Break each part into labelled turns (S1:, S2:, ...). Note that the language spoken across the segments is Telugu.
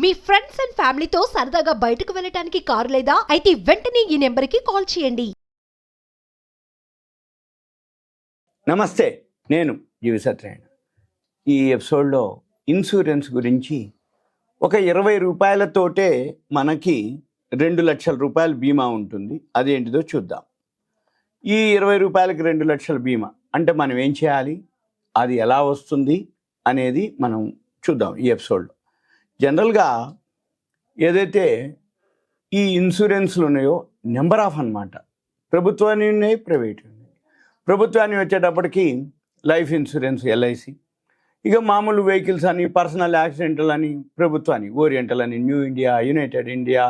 S1: మీ ఫ్రెండ్స్ అండ్ ఫ్యామిలీతో సరదాగా బయటకు వెళ్ళటానికి కారు లేదా అయితే వెంటనే ఈ నెంబర్కి కాల్ చేయండి.
S2: నమస్తే, నేను జీవి సత్యనారాయణ. ఈ ఎపిసోడ్లో ఇన్సూరెన్స్ గురించి ఒక 20 రూపాయలతోటే మనకి 2 లక్షల రూపాయల బీమా ఉంటుంది. అదేంటిదో చూద్దాం. ఈ 20 రూపాయలకి 2 లక్షల బీమా అంటే మనం ఏం చేయాలి, అది ఎలా వస్తుంది అనేది మనం చూద్దాం ఈ ఎపిసోడ్లో. జనరల్గా ఏదైతే ఈ ఇన్సూరెన్స్లు ఉన్నాయో నెంబర్ ఆఫ్ అన్నమాట. ప్రభుత్వాన్ని ఉన్నాయి, ప్రైవేట్ ఉన్నాయి. ప్రభుత్వాన్ని వచ్చేటప్పటికి లైఫ్ ఇన్సూరెన్స్ ఎల్ఐసి, ఇక మామూలు వెహికల్స్ అని, పర్సనల్ యాక్సిడెంటల్ అని ప్రభుత్వాన్ని, ఓరియంటల్ అని, న్యూ ఇండియా, యునైటెడ్ ఇండియా,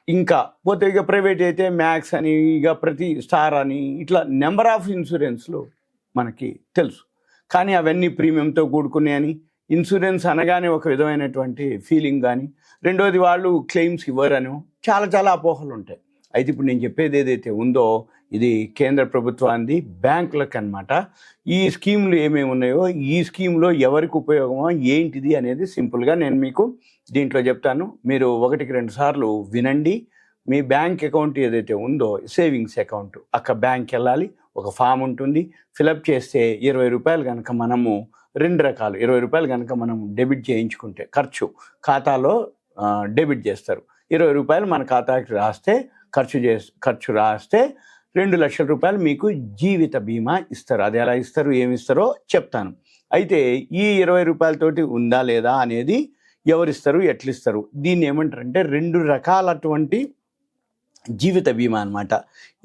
S2: ఇంకా పోతే ఇక ప్రైవేట్ అయితే మ్యాక్స్ అని, ఇక ప్రతి స్టార్ అని, ఇట్లా నెంబర్ ఆఫ్ ఇన్సూరెన్స్లు మనకి తెలుసు. కానీ అవన్నీ ప్రీమియంతో కూడుకున్నాయని, ఇన్సూరెన్స్ అనగానే ఒక విధమైనటువంటి ఫీలింగ్ కానీ, రెండోది వాళ్ళు క్లెయిమ్స్ ఇవ్వరను చాలా అపోహలు ఉంటాయి. అయితే ఇప్పుడు నేను చెప్పేది ఏదైతే ఉందో ఇది కేంద్ర ప్రభుత్వానికి, బ్యాంకులకు అన్నమాట. ఈ స్కీములు ఏమేమి ఉన్నాయో, ఈ స్కీమ్లో ఎవరికి ఉపయోగమో ఏంటిది అనేది సింపుల్గా నేను మీకు దీంట్లో చెప్తాను. మీరు 1-2 సార్లు వినండి. మీ బ్యాంక్ అకౌంట్ ఏదైతే ఉందో, సేవింగ్స్ అకౌంట్, అక్కడ బ్యాంక్కి వెళ్ళాలి. ఒక ఫామ్ ఉంటుంది, ఫిలప్ చేస్తే 20 రూపాయలు కనుక మనము 2 రకాలు, 20 రూపాయలు కనుక మనం డెబిట్ చేయించుకుంటే ఖాతాలో డెబిట్ చేస్తారు. 20 రూపాయలు మన ఖాతాకి రాస్తే ఖర్చు రాస్తే 2 లక్షల రూపాయలు మీకు జీవిత బీమా ఇస్తారు. అది ఎలా ఇస్తారు, ఏమి ఇస్తారో చెప్తాను. అయితే ఈ 20 రూపాయలతోటి ఉందా లేదా అనేది ఎవరిస్తారు, ఎట్లిస్తారు, దీన్ని ఏమంటారంటే 2 రకాలటువంటి జీవిత బీమా అన్నమాట.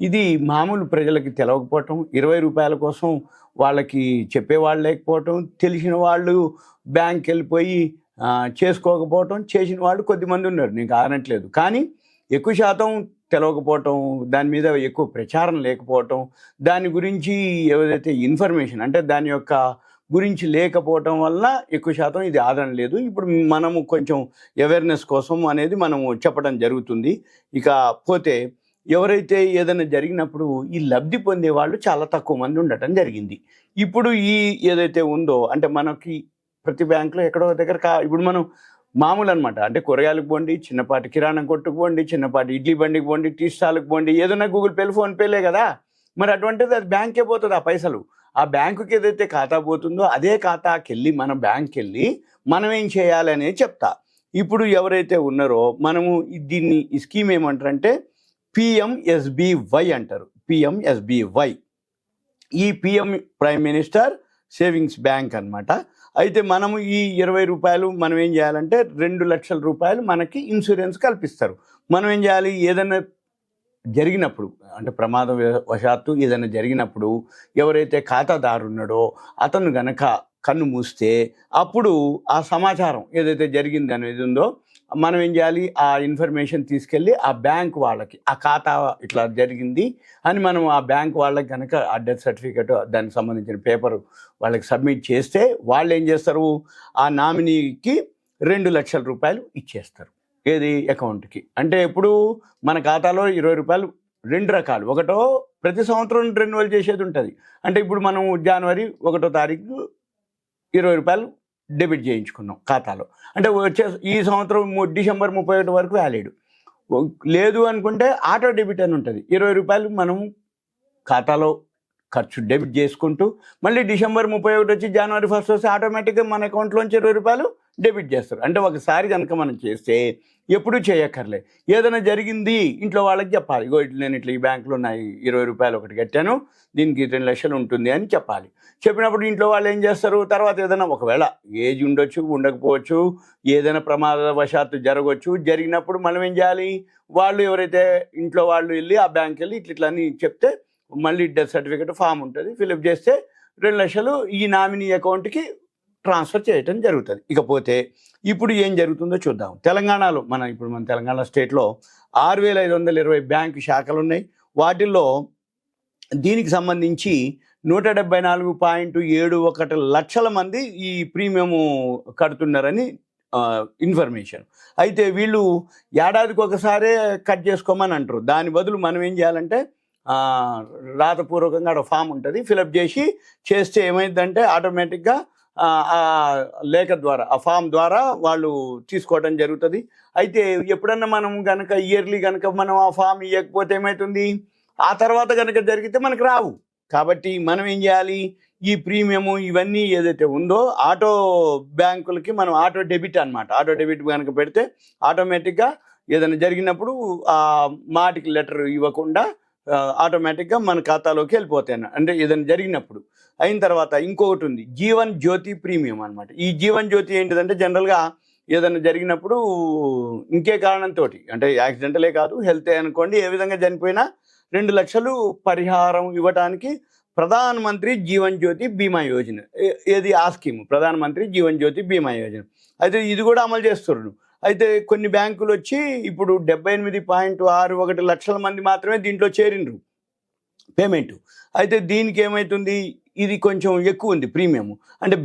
S2: ఇది మామూలు ప్రజలకి తెలవకపోవటం, 20 రూపాయల కోసం వాళ్ళకి చెప్పేవాళ్ళు లేకపోవటం, తెలిసిన వాళ్ళు బ్యాంక్కి వెళ్ళిపోయి చేసుకోకపోవటం, చేసిన వాళ్ళు కొద్దిమంది ఉన్నారు, నేను కానట్లేదు. కానీ ఎక్కువ శాతం తెలవకపోవటం, దాని మీద ఎక్కువ ప్రచారం లేకపోవటం, దాని గురించి ఏదైతే ఇన్ఫర్మేషన్ అంటే దాని యొక్క గురించి లేకపోవటం వల్ల ఎక్కువ శాతం ఇది ఆదరణ లేదు. ఇప్పుడు మనము కొంచెం అవేర్నెస్ కోసం అనేది మనము చెప్పడం జరుగుతుంది. ఇక పోతే ఎవరైతే ఏదైనా జరిగినప్పుడు ఈ లబ్ధి పొందే వాళ్ళు చాలా తక్కువ మంది ఉండటం జరిగింది. ఇప్పుడు ఈ ఏదైతే ఉందో అంటే మనకి ప్రతి బ్యాంకులో ఎక్కడో దగ్గర ఇప్పుడు మనం మామూలు అనమాట. అంటే కూరగాయలకు పోండి, చిన్నపాటి కిరాణం కొట్టుకు పోండి, చిన్నపాటి ఇడ్లీ బండికి పోండి, టీ స్టాల్కి పోండి, ఏదైనా గూగుల్ పేలు, ఫోన్పేలే కదా. మరి అటువంటిది అది బ్యాంకే పోతుంది ఆ పైసలు. ఆ బ్యాంకుకి ఏదైతే ఖాతా పోతుందో అదే ఖాతాకి వెళ్ళి మన బ్యాంక్కి వెళ్ళి మనం ఏం చేయాలి అనేది చెప్తా. ఇప్పుడు ఎవరైతే ఉన్నారో మనము దీన్ని ఈ స్కీమ్ ఏమంటారంటే పిఎంఎస్బివై అంటారు. పిఎంఎస్బివై ఈ PM prime minister savings bank అన్నమాట. అయితే మనము ఈ 20 రూపాయలు మనం ఏం చేయాలంటే 2 లక్షల రూపాయలు మనకి ఇన్సూరెన్స్ కల్పిస్తారు. మనం ఏం చేయాలి, ఏదైనా జరిగినప్పుడు అంటే ప్రమాదం వశాత్తు ఏదైనా జరిగినప్పుడు ఎవరైతే ఖాతాదారు ఉన్నాడో అతను గనక కన్ను మూస్తే అప్పుడు ఆ సమాచారం ఏదైతే జరిగింది అనేది ఉందో మనం ఏం చేయాలి, ఆ ఇన్ఫర్మేషన్ తీసుకెళ్ళి ఆ బ్యాంక్ వాళ్ళకి, ఆ ఖాతా ఇట్లా జరిగింది అని మనం ఆ బ్యాంక్ వాళ్ళకి కనుక ఆ డెత్ సర్టిఫికేట్ దానికి సంబంధించిన పేపర్ వాళ్ళకి సబ్మిట్ చేస్తే వాళ్ళు ఏం చేస్తారు, ఆ నామినీకి 2 లక్షల రూపాయలు ఇచ్చేస్తారు. ఏది అకౌంట్కి. అంటే ఇప్పుడు మన ఖాతాలో 20 రూపాయలు 2 రకాలు. ఒకటో ప్రతి సంవత్సరం రెన్యువల్ చేసేది ఉంటుంది. అంటే ఇప్పుడు మనం జనవరి 1వ తారీఖు 20 రూపాయలు డెబిట్ చేయించుకున్నాం ఖాతాలో. అంటే వచ్చే ఈ సంవత్సరం డిసెంబర్ 31 వరకు వ్యాలిడ్. లేదు అనుకుంటే ఆటో డెబిట్ అని ఉంటుంది. 20 రూపాయలు మనం ఖాతాలో ఖర్చు డెబిట్ చేసుకుంటూ మళ్ళీ డిసెంబర్ 31 వచ్చి జనవరి 1 వస్తే ఆటోమేటిక్గా మన అకౌంట్లోంచి 20 రూపాయలు డెబిట్ చేస్తారు. అంటే ఒకసారి కనుక మనం చేస్తే ఎప్పుడూ చేయక్కర్లే. ఏదైనా జరిగింది ఇంట్లో వాళ్ళకి చెప్పాలి, ఇగో ఇట్లా నేను ఇట్లా ఈ బ్యాంకులో నా 20 రూపాయలు ఒకటి కట్టాను, దీనికి 2 లక్షలు ఉంటుంది అని చెప్పాలి. చెప్పినప్పుడు ఇంట్లో వాళ్ళు ఏం చేస్తారు, తర్వాత ఏదైనా ఒకవేళ ఏజ్ ఉండొచ్చు, ఉండకపోవచ్చు, ఏదైనా ప్రమాదవశాత్తు జరగవచ్చు, జరిగినప్పుడు మనం ఏం చేయాలి, వాళ్ళు ఎవరైతే ఇంట్లో వాళ్ళు వెళ్ళి ఆ బ్యాంక్ వెళ్ళి ఇట్లా అని చెప్తే మళ్ళీ డెత్ సర్టిఫికేట్ ఫామ్ ఉంటుంది, ఫిలప్ చేస్తే 2 లక్షలు ఈ నామినీ అకౌంట్కి ట్రాన్స్ఫర్ చేయటం జరుగుతుంది. ఇకపోతే ఇప్పుడు ఏం జరుగుతుందో చూద్దాం. తెలంగాణలో మన తెలంగాణ స్టేట్లో 6520 బ్యాంకు శాఖలు ఉన్నాయి. వాటిల్లో దీనికి సంబంధించి 174.71 లక్షల మంది ఈ ప్రీమియము కడుతున్నారని ఇన్ఫర్మేషన్. అయితే వీళ్ళు ఏడాదికి ఒకసారే కట్ చేసుకోమని అంటారు. దాని బదులు మనం ఏం చేయాలంటే రాతపూర్వకంగా ఫామ్ ఉంటుంది, ఫిలప్ చేస్తే ఏమైందంటే ఆటోమేటిక్గా ఆ లేఖ ద్వారా ఆ ఫామ్ ద్వారా వాళ్ళు తీసుకోవడం జరుగుతుంది. అయితే ఎప్పుడన్నా మనం కనుక ఇయర్లీ కనుక మనం ఆ ఫామ్ ఇవ్వకపోతే ఏమవుతుంది, ఆ తర్వాత కనుక జరిగితే మనకు రావు. కాబట్టి మనం ఏం చేయాలి, ఈ ప్రీమియము ఇవన్నీ ఏదైతే ఉందో ఆటో బ్యాంకులకి మనం ఆటో డెబిట్ అనమాట, ఆటో డెబిట్ కనుక పెడితే ఆటోమేటిక్గా ఏదైనా జరిగినప్పుడు ఆ మాటికి లెటర్ ఇవ్వకుండా ఆటోమేటిక్గా మన ఖాతాలోకి వెళ్ళిపోతాయి. అంటే ఏదైనా జరిగినప్పుడు అయిన తర్వాత ఇంకొకటి ఉంది, జీవన్ జ్యోతి ప్రీమియం అనమాట. ఈ జీవన్ జ్యోతి ఏంటిదంటే జనరల్గా ఏదైనా జరిగినప్పుడు ఇంకే కారణంతో, అంటే యాక్సిడెంటలే కాదు, హెల్త్ అనుకోండి, ఏ విధంగా చనిపోయినా 2 లక్షలు పరిహారం ఇవ్వడానికి ప్రధాన మంత్రి జీవన్ జ్యోతి బీమా యోజన, ఏది ఆ స్కీమ్ ప్రధాన మంత్రి జీవన్ జ్యోతి బీమా యోజన. అయితే ఇది కూడా అమలు చేస్తున్నారు. అయితే కొన్ని బ్యాంకులు వచ్చి ఇప్పుడు 78.61 లక్షల మంది మాత్రమే దీంట్లో చేరిండ్రు పేమెంట్. అయితే దీనికి ఏమవుతుంది, ఇది కొంచెం ఎక్కువ ఉంది ప్రీమియం. అంటే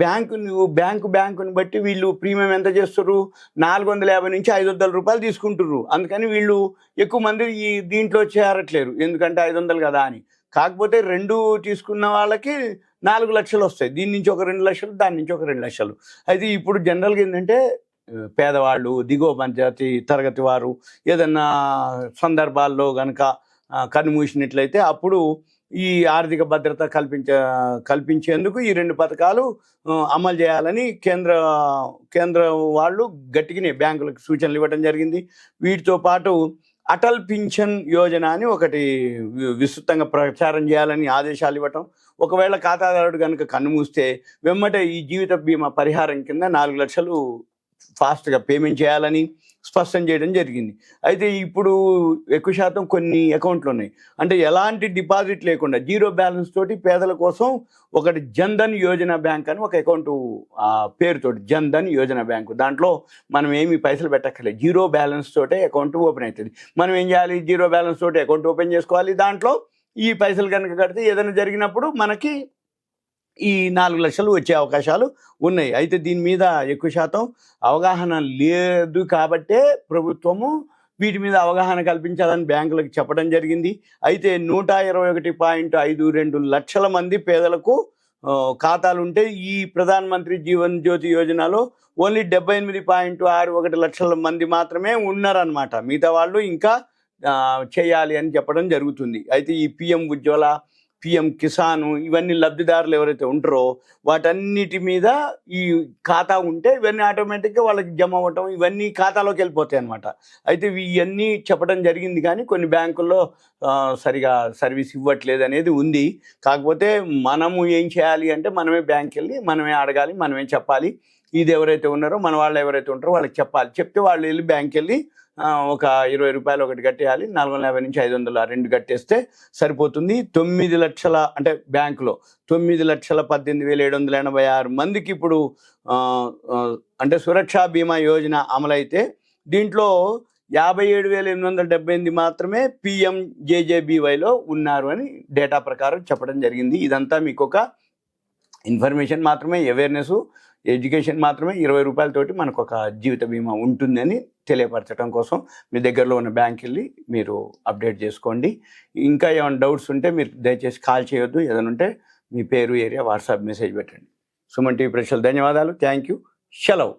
S2: బ్యాంకుని బట్టి వీళ్ళు ప్రీమియం ఎంత చేస్తారు, 450 నుంచి 500 రూపాయలు తీసుకుంటుర్రు. అందుకని వీళ్ళు ఎక్కువ మంది ఈ దీంట్లో చేరట్లేరు, ఎందుకంటే 500 కదా అని. కాకపోతే 2 తీసుకున్న వాళ్ళకి 4 లక్షలు వస్తాయి, దీని నుంచి ఒక 2 లక్షలు, దాని నుంచి ఒక 2 లక్షలు. అయితే ఇప్పుడు జనరల్గా ఏంటంటే పేదవాళ్ళు, దిగువ పంచాయతీ తరగతి వారు ఏదన్నా సందర్భాల్లో కనుక కన్నుమూసినట్లయితే అప్పుడు ఈ ఆర్థిక భద్రత కల్పించేందుకు ఈ 2 పథకాలు అమలు చేయాలని కేంద్ర వాళ్ళు గట్టిగానే బ్యాంకులకు సూచనలు ఇవ్వడం జరిగింది. వీటితో పాటు అటల్ పింఛన్ యోజన అని ఒకటి విస్తృతంగా ప్రచారం చేయాలని ఆదేశాలు ఇవ్వటం. ఒకవేళ ఖాతాదారుడు కనుక కన్నుమూస్తే వెమ్మటే ఈ జీవిత బీమా పరిహారం కింద 4 లక్షలు ఫాస్ట్గా పేమెంట్ చేయాలని స్పష్టం చేయడం జరిగింది. అయితే ఇప్పుడు ఎక్కువ శాతం కొన్ని అకౌంట్లు ఉన్నాయి, అంటే ఎలాంటి డిపాజిట్ లేకుండా జీరో బ్యాలెన్స్ తోటి పేదల కోసం ఒకటి జన్ధన్ యోజన బ్యాంక్ అని ఒక అకౌంట్ పేరుతోటి, జన్ధన్ యోజన బ్యాంకు. దాంట్లో మనం ఏమి పైసలు పెట్టక్కర్లేదు, జీరో బ్యాలెన్స్ తోటే అకౌంట్ ఓపెన్ అవుతుంది. మనం ఏం చేయాలి, జీరో బ్యాలెన్స్ తోటి అకౌంట్ ఓపెన్ చేసుకోవాలి. దాంట్లో ఈ పైసలు కనుక కడితే ఏదైనా జరిగినప్పుడు మనకి ఈ 4 లక్షలు వచ్చే అవకాశాలు ఉన్నాయి. అయితే దీని మీద ఎక్కువ శాతం అవగాహన లేదు కాబట్టే ప్రభుత్వము వీటి మీద అవగాహన కల్పించాలని బ్యాంకులకు చెప్పడం జరిగింది. అయితే 121.52 లక్షల మంది పేదలకు ఖాతాలు ఉంటే ఈ ప్రధాన మంత్రి జీవన్ జ్యోతి యోజనలో ఓన్లీ 78.61 లక్షల మంది మాత్రమే ఉన్నారనమాట. మిగతా వాళ్ళు ఇంకా చేయాలి అని చెప్పడం జరుగుతుంది. అయితే ఈ పిఎం ఉజ్వల, పిఎం కిసాన్ ఇవన్నీ లబ్ధిదారులు ఎవరైతే ఉంటారో వాటన్నిటి మీద ఈ ఖాతా ఉంటే ఇవన్నీ ఆటోమేటిక్గా వాళ్ళకి జమ అవ్వటం, ఇవన్నీ ఖాతాలోకి వెళ్ళిపోతాయి అనమాట. అయితే ఇవన్నీ చెప్పడం జరిగింది, కానీ కొన్ని బ్యాంకుల్లో సరిగా సర్వీస్ ఇవ్వట్లేదు అనేది ఉంది. కాకపోతే మనము ఏం చేయాలి అంటే మనమే బ్యాంక్కి వెళ్ళి మనమే అడగాలి, మనమే చెప్పాలి. ఇది ఎవరైతే ఉన్నారో మన వాళ్ళు ఎవరైతే ఉంటారో వాళ్ళకి చెప్పాలి. చెప్తే వాళ్ళు వెళ్ళి బ్యాంక్కి వెళ్ళి ఒక 20 రూపాయలు ఒకటి కట్టేయాలి, 450 నుంచి 500 2 కట్టేస్తే సరిపోతుంది. 9 లక్షల అంటే బ్యాంకులో 9,18,786 మందికి ఇప్పుడు అంటే సురక్షా బీమా యోజన అమలైతే దీంట్లో 57,878 మాత్రమే PMJJBYలో ఉన్నారు అని డేటా ప్రకారం చెప్పడం జరిగింది. ఇదంతా మీకు ఒక ఇన్ఫర్మేషన్ మాత్రమే, అవేర్నెస్, ఎడ్యుకేషన్ మాత్రమే. 20 రూపాయలతోటి మనకు ఒక జీవిత బీమా ఉంటుందని తెలియపరచడం కోసం మీ దగ్గరలో ఉన్న బ్యాంక్ వెళ్ళి మీరు అప్డేట్ చేసుకోండి. ఇంకా ఏమైనా డౌట్స్ ఉంటే మీరు దయచేసి కాల్ చేయొద్దు, ఏదైనా ఉంటే మీ పేరు, ఏరియా, వాట్సాప్ మెసేజ్ పెట్టండి. సుమన్ టీవీ ప్రేక్షకులు ధన్యవాదాలు. Thank you. సెలవు.